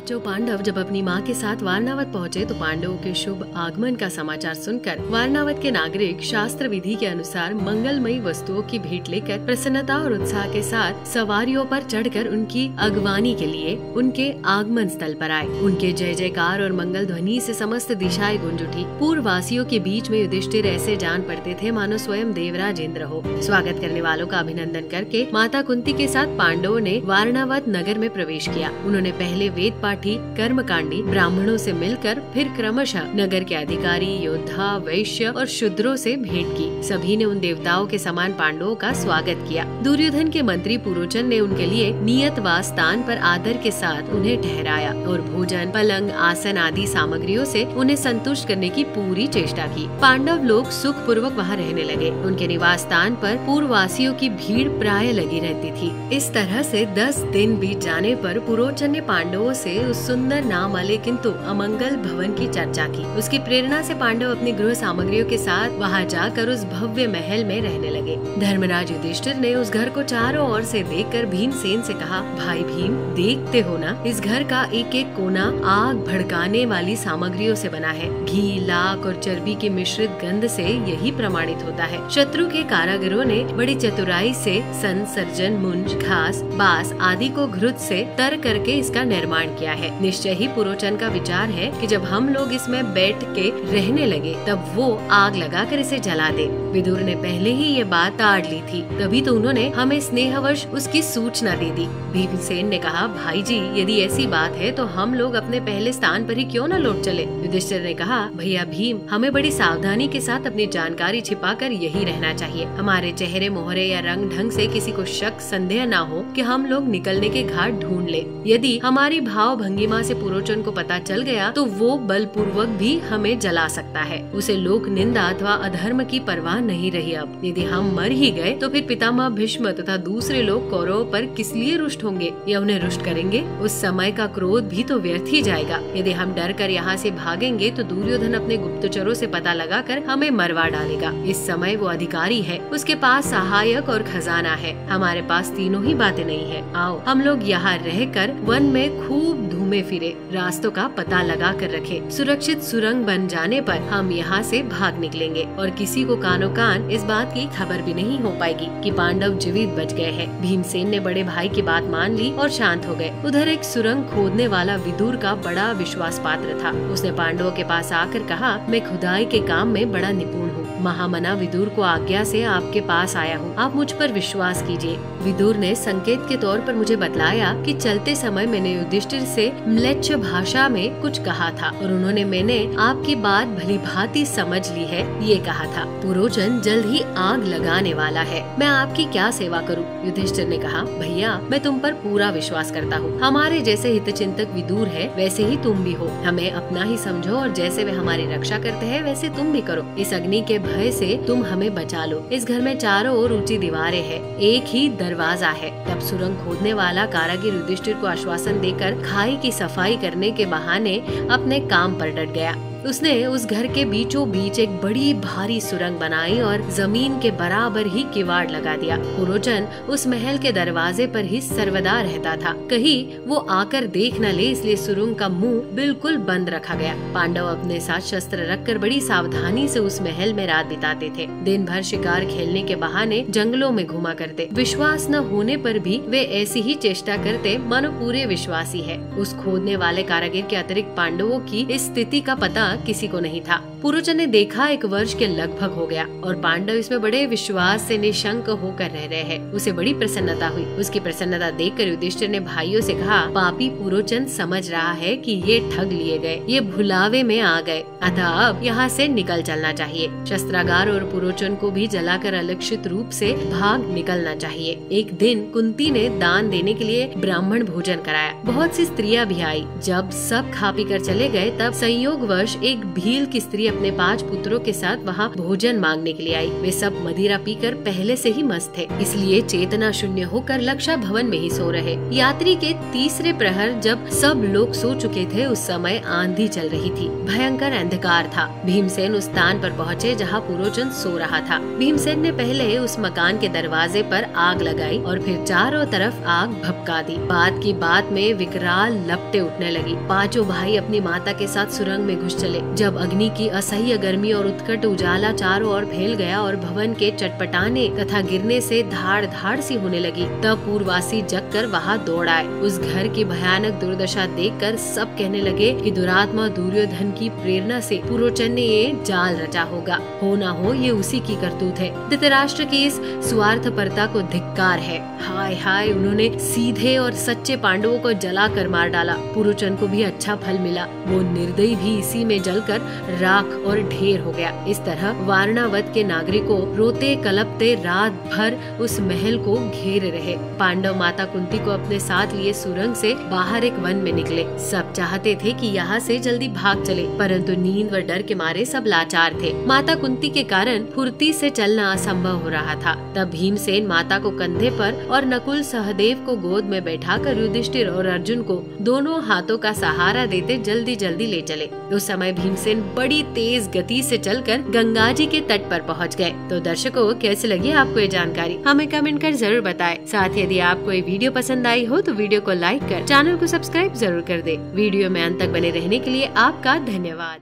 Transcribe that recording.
पांचों पांडव जब अपनी मां के साथ वारणावत पहुंचे तो पांडवों के शुभ आगमन का समाचार सुनकर वारणावत के नागरिक शास्त्र विधि के अनुसार मंगलमयी वस्तुओं की भेंट लेकर प्रसन्नता और उत्साह के साथ सवारियों पर चढ़कर उनकी अगवानी के लिए उनके आगमन स्थल पर आए। उनके जय जयकार और मंगल ध्वनि से समस्त दिशाएं गूंज उठी। पूर्ववासियों के बीच में युधिष्ठिर ऐसे जान पड़ते थे मानो स्वयं देवराज इंद्र हो। स्वागत करने वालों का अभिनंदन करके माता कुंती के साथ पांडवों ने वारणावत नगर में प्रवेश किया। उन्होंने पहले वेद पाठी कर्मकांडी ब्राह्मणों से मिलकर फिर क्रमशः नगर के अधिकारी, योद्धा, वैश्य और शूद्रों से भेंट की। सभी ने उन देवताओं के समान पांडवों का स्वागत किया। दुर्योधन के मंत्री पुरोचन ने उनके लिए नियत वास स्थान पर आदर के साथ उन्हें ठहराया और भोजन, पलंग, आसन आदि सामग्रियों से उन्हें संतुष्ट करने की पूरी चेष्टा की। पांडव लोग सुख पूर्वक वहाँ रहने लगे। उनके निवास स्थान पर पूर्ववासियों की भीड़ प्राय लगी रहती थी। इस तरह से 10 दिन बीत जाने पर पुरोचन ने पांडवों से उस सुंदर नाम वाले किंतु अमंगल भवन की चर्चा की। उसकी प्रेरणा से पांडव अपनी गृह सामग्रियों के साथ वहां जाकर उस भव्य महल में रहने लगे। धर्मराज युधिष्ठिर ने उस घर को चारों ओर से देखकर भीमसेन से कहा, भाई भीम, देखते हो ना, इस घर का एक एक कोना आग भड़काने वाली सामग्रियों से बना है। घी, लाख और चर्बी की मिश्रित गंध से यही प्रमाणित होता है। शत्रु के कारागरों ने बड़ी चतुराई से सन, सर्जन, मुंज, घास, बांस आदि को घृत से तर करके इसका निर्माण किया है। निश्चय ही पुरोचन का विचार है कि जब हम लोग इसमें बैठ के रहने लगे तब वो आग लगाकर इसे जला दे। विदुर ने पहले ही ये बात टाड़ ली थी, तभी तो उन्होंने हमें स्नेहवश उसकी सूचना दे दी। भीमसेन ने कहा, भाई जी, यदि ऐसी बात है तो हम लोग अपने पहले स्थान पर ही क्यों न लौट चले। युधिष्ठिर ने कहा, भैया भीम, हमें बड़ी सावधानी के साथ अपनी जानकारी छिपाकर यही रहना चाहिए। हमारे चेहरे मोहरे या रंग ढंग से किसी को शक संदेह न हो कि हम लोग निकलने के घाट ढूंढ ले। यदि हमारी भाव भंगिमा से पुरोचन को पता चल गया तो वो बलपूर्वक भी हमें जला सकता है। उसे लोक निंदा अथवा अधर्म की परवाह नहीं रही। अब यदि हम मर ही गए तो फिर पितामह भीष्म तथा दूसरे लोग कौरवों पर किस लिए रुष्ट होंगे या उन्हें रुष्ट करेंगे। उस समय का क्रोध भी तो व्यर्थ ही जाएगा। यदि हम डर कर यहाँ से भागेंगे तो दुर्योधन अपने गुप्तचरों से पता लगाकर हमें मरवा डालेगा। इस समय वो अधिकारी है, उसके पास सहायक और खजाना है। हमारे पास तीनों ही बातें नहीं है। आओ हम लोग यहाँ रहकर वन में खूब घूमे फिरे, रास्तों का पता लगा कर रखे। सुरक्षित सुरंग बन जाने पर हम यहाँ से भाग निकलेंगे और किसी को कानो कान इस बात की खबर भी नहीं हो पाएगी कि पांडव जीवित बच गए हैं। भीमसेन ने बड़े भाई की बात मान ली और शांत हो गए। उधर एक सुरंग खोदने वाला विदुर का बड़ा विश्वास पात्र था। उसने पांडवों के पास आकर कहा, मैं खुदाई के काम में बड़ा निपुण हूँ। महामना विदुर को आज्ञा से आपके पास आया हूँ, आप मुझ पर विश्वास कीजिए। विदुर ने संकेत के तौर पर मुझे बतलाया कि चलते समय मैंने युधिष्ठिर से म्लेच्छ भाषा में कुछ कहा था और उन्होंने मैंने आपकी बात भली भांति समझ ली है, ये कहा था। पुरोचन जल्द ही आग लगाने वाला है, मैं आपकी क्या सेवा करूं? युधिष्ठिर ने कहा, भैया मैं तुम पर पूरा विश्वास करता हूँ। हमारे जैसे हितचिंतक विदुर है वैसे ही तुम भी हो। हमें अपना ही समझो और जैसे वे हमारी रक्षा करते हैं वैसे तुम भी करो। इस अग्नि के भय से तुम हमें बचा लो। इस घर में चारों ओर ऊंची दीवारें हैं, एक ही दरवाजा है। तब सुरंग खोदने वाला कारागिर युधिष्ठिर को आश्वासन देकर खाई की सफाई करने के बहाने अपने काम पर डट गया। उसने उस घर के बीचों बीच एक बड़ी भारी सुरंग बनाई और जमीन के बराबर ही किवाड़ लगा दिया। पुरोचन उस महल के दरवाजे पर ही सर्वदा रहता था, कहीं वो आकर देख न ले, इसलिए सुरंग का मुंह बिल्कुल बंद रखा गया। पांडव अपने साथ शस्त्र रखकर बड़ी सावधानी से उस महल में रात बिताते थे। दिन भर शिकार खेलने के बहाने जंगलों में घुमा करते। विश्वास न होने पर भी वे ऐसी ही चेष्टा करते मानो पूरे विश्वासी है। उस खोदने वाले कारागिर के अतिरिक्त पांडवों की इस स्थिति का पता किसी को नहीं था। पुरोचन ने देखा 1 वर्ष के लगभग हो गया और पांडव इसमें बड़े विश्वास से निशंक होकर रह रहे हैं। उसे बड़ी प्रसन्नता हुई। उसकी प्रसन्नता देखकर युधिष्ठिर ने भाइयों से कहा, पापी पुरोचन समझ रहा है कि ये ठग लिए गए, ये भुलावे में आ गए, अतः अब यहाँ से निकल चलना चाहिए। शस्त्रागार और पुरोचन को भी जलाकर अलक्षित रूप से भाग निकलना चाहिए। एक दिन कुंती ने दान देने के लिए ब्राह्मण भोजन कराया। बहुत सी स्त्रियां भी आई। जब सब खा पी कर चले गए तब संयोगवश एक भील की स्त्री अपने 5 पुत्रों के साथ वहाँ भोजन मांगने के लिए आई। वे सब मदिरा पीकर पहले से ही मस्त थे, इसलिए चेतना शून्य होकर लक्षा भवन में ही सो रहे। यात्री के तीसरे प्रहर जब सब लोग सो चुके थे, उस समय आंधी चल रही थी। भयंकर अंधकार था। भीमसेन उस स्थान पर पहुँचे जहाँ पुरोचन सो रहा था। भीमसेन ने पहले उस मकान के दरवाजे पर आग लगाई और फिर चारों तरफ आग भभका दी। बात की बात में विकराल लपटें उठने लगी। पांचों भाई अपनी माता के साथ सुरंग में घुस चले। जब अग्नि की असह्य गर्मी और उत्कट उजाला चारों ओर फैल गया और भवन के चटपटाने तथा गिरने से धाड़ धाड़ सी होने लगी, तब पूर्ववासी जगकर वहाँ दौड़ आए। उस घर की भयानक दुर्दशा देखकर सब कहने लगे कि दुरात्मा दुर्योधन की प्रेरणा से पुरोचन ने ये जाल रचा होगा। हो ना हो ये उसी की करतूत है। धृतराष्ट्र की इस स्वार्थपरता को धिक्कार है। हाय हाय, उन्होंने सीधे और सच्चे पांडवों को जला कर मार डाला। पुरोचन को भी अच्छा फल मिला। वो निर्दयी भी इसी में जलकर राख और ढेर हो गया। इस तरह वारणावत के नागरिकों रोते कलपते रात भर उस महल को घेरे रहे। पांडव माता कुंती को अपने साथ लिए सुरंग से बाहर एक वन में निकले। सब चाहते थे कि यहाँ से जल्दी भाग चले, परंतु नींद व डर के मारे सब लाचार थे। माता कुंती के कारण फुर्ती से चलना असंभव हो रहा था। तब भीमसेन माता को कंधे पर और नकुल सहदेव को गोद में बैठाकर युधिष्ठिर और अर्जुन को दोनों हाथों का सहारा देते जल्दी जल्दी ले चले। उस समय भीमसेन बड़ी तेज गति से चलकर गंगा जी के तट पर पहुंच गए। तो दर्शकों, कैसे लगी आपको ये जानकारी, हमें कमेंट कर जरूर बताएं। साथ ही यदि आपको ये वीडियो पसंद आई हो तो वीडियो को लाइक कर चैनल को सब्सक्राइब जरूर कर दे। वीडियो में अंत तक बने रहने के लिए आपका धन्यवाद।